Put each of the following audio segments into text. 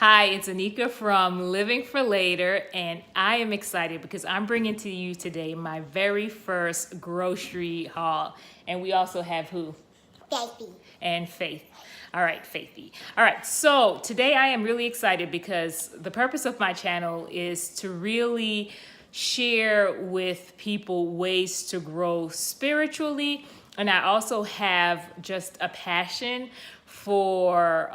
Hi, it's Anika from Living for Later, and I am excited because I'm bringing to you today my very first grocery haul. And we also have who? Faithy. And Faith. All right, Faithy. All right, so today I am really excited because the purpose of my channel is to really share with people ways to grow spiritually. And I also have just a passion for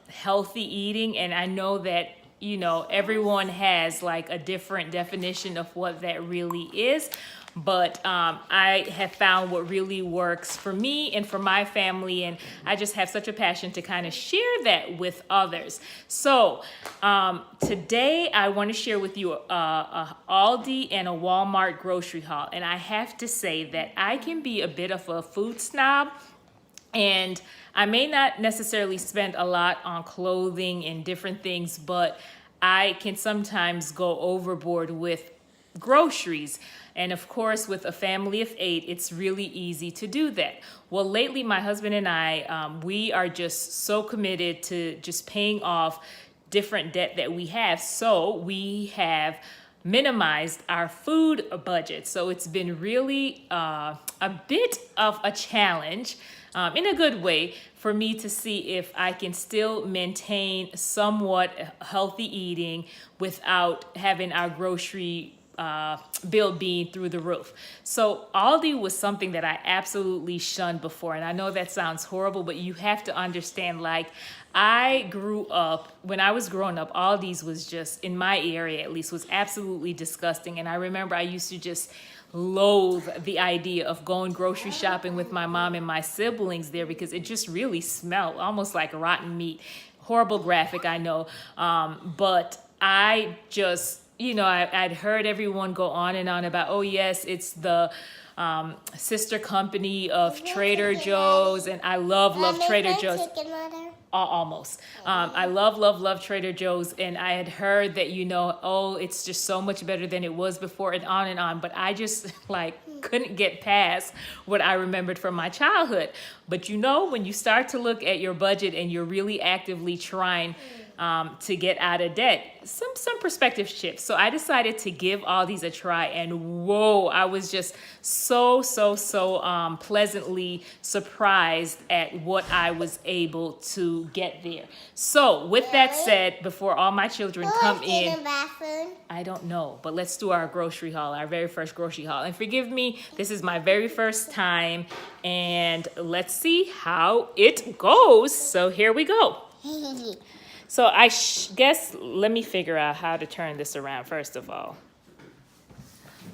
healthy eating. And I know that, everyone has like a different definition of what that really is. But I have found what really works for me and for my family, and I just have such a passion to kind of share that with others. So today I want to share with you a Aldi and a Walmart grocery haul, and I have to say that I can be a bit of a food snob, and I may not necessarily spend a lot on clothing and different things, but I can sometimes go overboard with groceries. And of course, with a family of 8, it's really easy to do that. Well, lately, my husband and I, we are just so committed to just paying off different debt that we have. So we have minimized our food budget. So it's been really a bit of a challenge, in a good way, for me to see if I can still maintain somewhat healthy eating without having our grocery bill being through the roof. So Aldi was something that I absolutely shunned before. And I know that sounds horrible, but you have to understand, like, I grew up, when I was growing up, Aldi's was just, in my area at least, was absolutely disgusting. And I remember I used to just loathe the idea of going grocery shopping with my mom and my siblings there because it just really smelled almost like rotten meat. Horrible graphic, I know. But I just, I'd heard everyone go on and on about, oh yes, it's the sister company of Trader Joe's, and I love Trader Joe's. Almost. I love Trader Joe's, and I had heard that, oh, it's just so much better than it was before, and on, but I just couldn't get past what I remembered from my childhood. But when you start to look at your budget and you're really actively trying to get out of debt, some perspective shifts. So I decided to give all these a try, and whoa, I was just so pleasantly surprised at what I was able to get there. So with that said, before all my children come in, I don't know, but let's do our grocery haul, our very first grocery haul. And forgive me, this is my very first time, and let's see how it goes. So here we go. So I guess, let me figure out how to turn this around first of all.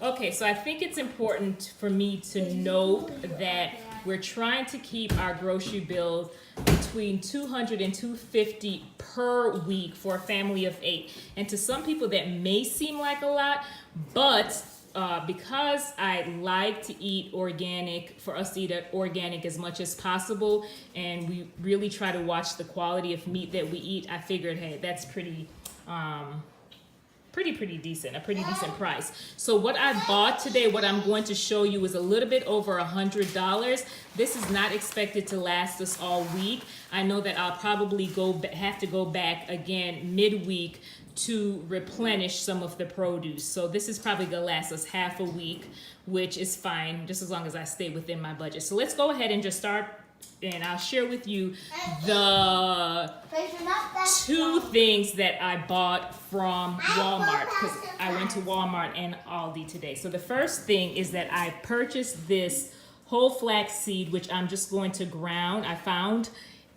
Okay, so I think it's important for me to note that we're trying to keep our grocery bills between $200 and $250 per week for a family of 8. And to some people that may seem like a lot, but because I like to eat organic, for us to eat organic as much as possible, and we really try to watch the quality of meat that we eat, I figured, hey, that's pretty decent, a pretty decent price. So what I bought today, what I'm going to show you, is a little bit over $100. This is not expected to last us all week. I know that I'll probably have to go back again midweek to replenish some of the produce. So this is probably gonna last us half a week, which is fine, just as long as I stay within my budget. So let's go ahead and just start, and I'll share with you the 2 things that I bought from Walmart, because I went to Walmart and Aldi today. So the first thing is that I purchased this whole flax seed, which I'm just going to ground. I found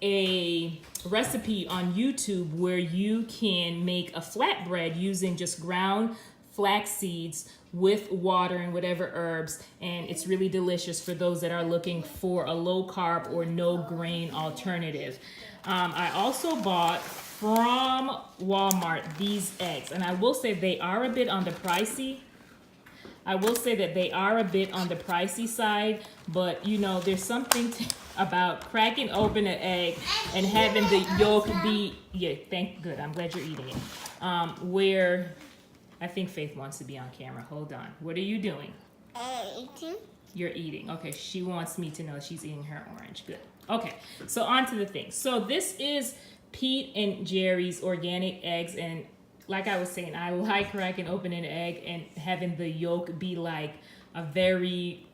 a recipe on YouTube where you can make a flatbread using just ground flax seeds with water and whatever herbs, and it's really delicious for those that are looking for a low carb or no grain alternative. I also bought from Walmart these eggs, and I will say they are a bit on the pricey. Side, but there's something about cracking open an egg and having the yolk be, good, I'm glad you're eating it. Where I think Faith wants to be on camera. Hold on. What are you doing? Eating. You're eating. Okay, she wants me to know she's eating her orange. Good. Okay, so on to the thing. So this is Pete and Jerry's organic eggs. And like I was saying, I like cracking open an egg and having the yolk be like a very,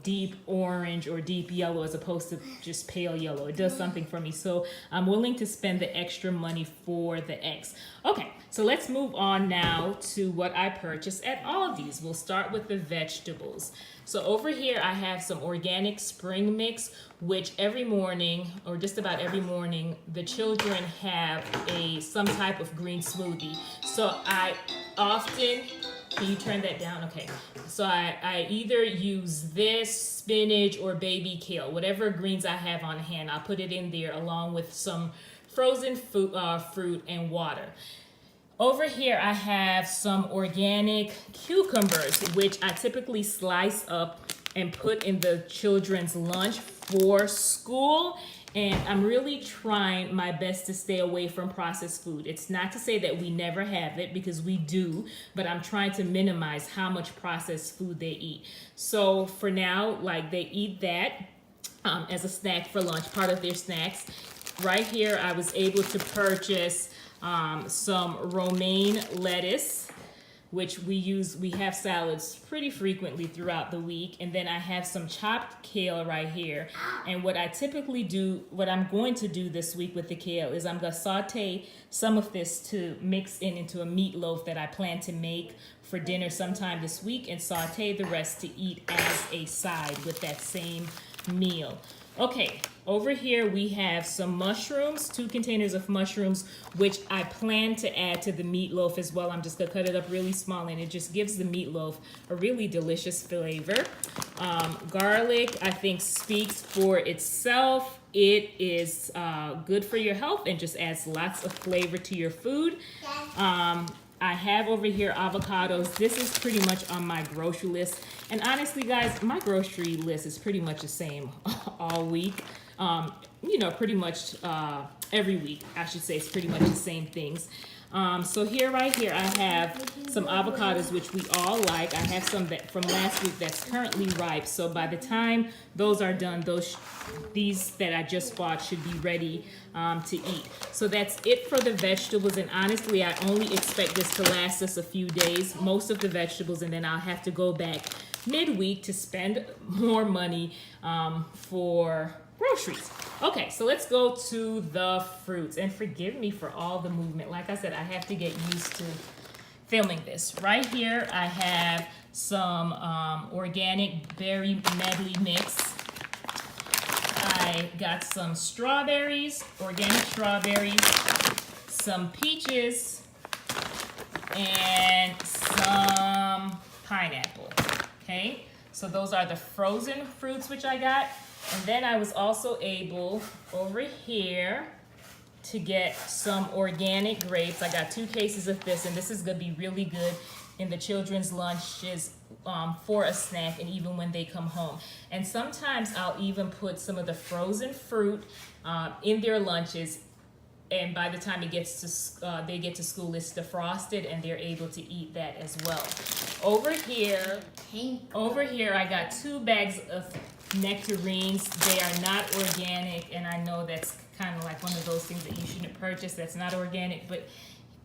deep orange or deep yellow as opposed to just pale yellow. It does something for me. So I'm willing to spend the extra money for the eggs. Okay, so let's move on now to what I purchased at Aldi's. We'll start with the vegetables. So over here I have some organic spring mix, which every morning, or just about every morning, the children have some type of green smoothie. So I often, can you turn that down? Okay. So I either use this, spinach, or baby kale, whatever greens I have on hand. I'll put it in there along with some frozen fruit and water. Over here I have some organic cucumbers, which I typically slice up and put in the children's lunch for school. And I'm really trying my best to stay away from processed food. It's not to say that we never have it, because we do, but I'm trying to minimize how much processed food they eat. So for now, like, they eat that as a snack for lunch, part of their snacks. Right here, I was able to purchase some romaine lettuce, which we have salads pretty frequently throughout the week. And then I have some chopped kale right here. And what I'm going to do this week with the kale is I'm gonna saute some of this to mix into a meatloaf that I plan to make for dinner sometime this week, and saute the rest to eat as a side with that same meal. Okay, over here we have some mushrooms, 2 containers of mushrooms, which I plan to add to the meatloaf as well. I'm just gonna cut it up really small, and it just gives the meatloaf a really delicious flavor. Garlic, I think, speaks for itself. It is good for your health and just adds lots of flavor to your food. I have over here avocados. This is pretty much on my grocery list. And honestly, guys, my grocery list is pretty much the same all week. Pretty much every week, I should say, it's pretty much the same things. So right here, I have some avocados, which we all like. I have some from last week that's currently ripe. So by the time those are done, these that I just bought should be ready to eat. So that's it for the vegetables. And honestly, I only expect this to last us a few days, most of the vegetables, and then I'll have to go back midweek to spend more money for groceries. Okay, so let's go to the fruits. And forgive me for all the movement. Like I said, I have to get used to filming this. Right here, I have some organic berry medley mix. I got some strawberries, organic strawberries, some peaches, and some pineapple. Okay, so those are the frozen fruits which I got. And then I was also able over here to get some organic grapes. I got 2 cases of this, and this is gonna be really good in the children's lunches for a snack, and even when they come home. And sometimes I'll even put some of the frozen fruit in their lunches, and by the time they get to school, it's defrosted, and they're able to eat that as well. Over here, I got 2 bags of nectarines. They are not organic, and I know that's kind of like one of those things that you shouldn't purchase that's not organic, but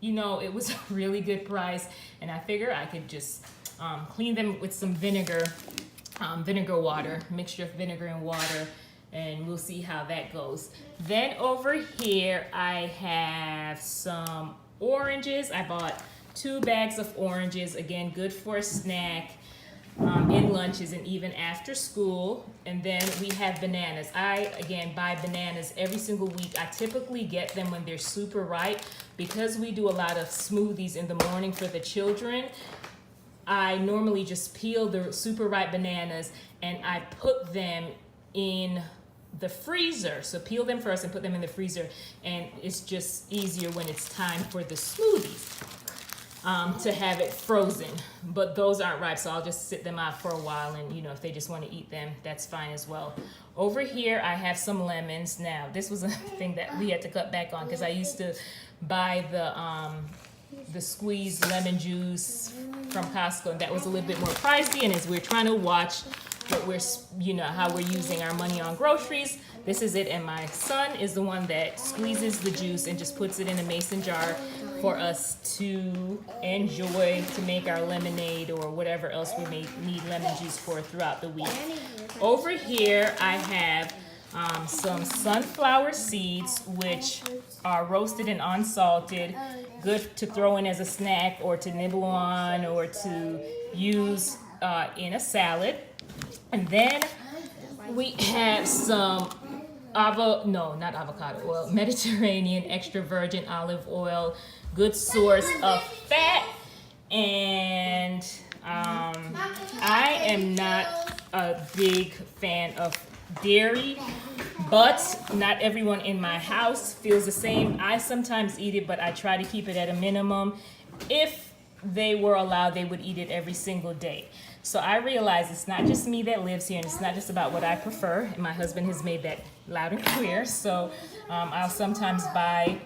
it was a really good price, and I figure I could just clean them with some vinegar water, mixture of vinegar and water, and we'll see how that goes. Then over here I have some oranges. I bought 2 bags of oranges, again, good for a snack in lunches and even after school. And then we have bananas. I, again, buy bananas every single week. I typically get them when they're super ripe. Because we do a lot of smoothies in the morning for the children, I normally just peel the super ripe bananas and I put them in the freezer. So peel them first and put them in the freezer, and it's just easier when it's time for the smoothies to have it frozen. But those aren't ripe, so I'll just sit them out for a while, and if they just want to eat them, that's fine as well. Over here I have some lemons. Now this was a thing that we had to cut back on because I used to buy the squeezed lemon juice from Costco, and that was a little bit more pricey. And as we're trying to watch what we're, how we're using our money on groceries. This is it, and my son is the one that squeezes the juice and just puts it in a mason jar for us to enjoy, to make our lemonade or whatever else we may need lemon juice for throughout the week. Over here I have some sunflower seeds, which are roasted and unsalted, good to throw in as a snack or to nibble on or to use in a salad. And then we have some not avocado oil, Mediterranean extra virgin olive oil, good source of fat. And I am not a big fan of dairy, but not everyone in my house feels the same. I sometimes eat it, but I try to keep it at a minimum. If they were allowed, they would eat it every single day. So I realize it's not just me that lives here, and it's not just about what I prefer. And my husband has made that loud and clear. So I'll sometimes buy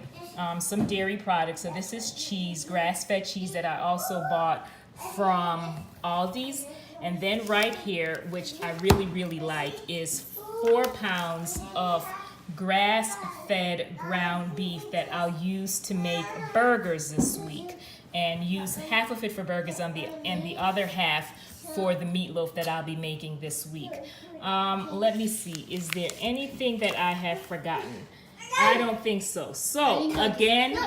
some dairy products. So this is cheese, grass-fed cheese that I also bought from Aldi's. And then right here, which I really, really like, is 4 pounds of grass-fed ground beef that I'll use to make burgers this week, and use half of it for burgers and the other half for the meatloaf that I'll be making this week. Let me see, is there anything that I have forgotten? I don't think so. So again,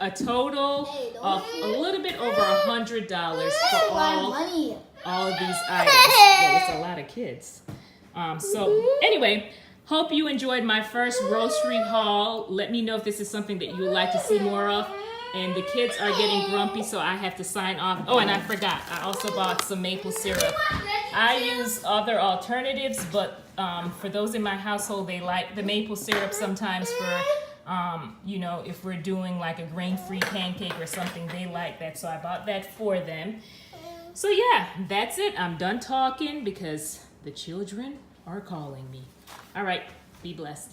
a total of a little bit over $100 for all of these items. Well, it's a lot of kids. So anyway, hope you enjoyed my first grocery haul. Let me know if this is something that you would like to see more of. And the kids are getting grumpy, so I have to sign off. Oh, and I forgot, I also bought some maple syrup. I use other alternatives, but for those in my household, they like the maple syrup sometimes for, if we're doing like a grain-free pancake or something, they like that. So I bought that for them. So yeah, that's it. I'm done talking because the children are calling me. All right, be blessed.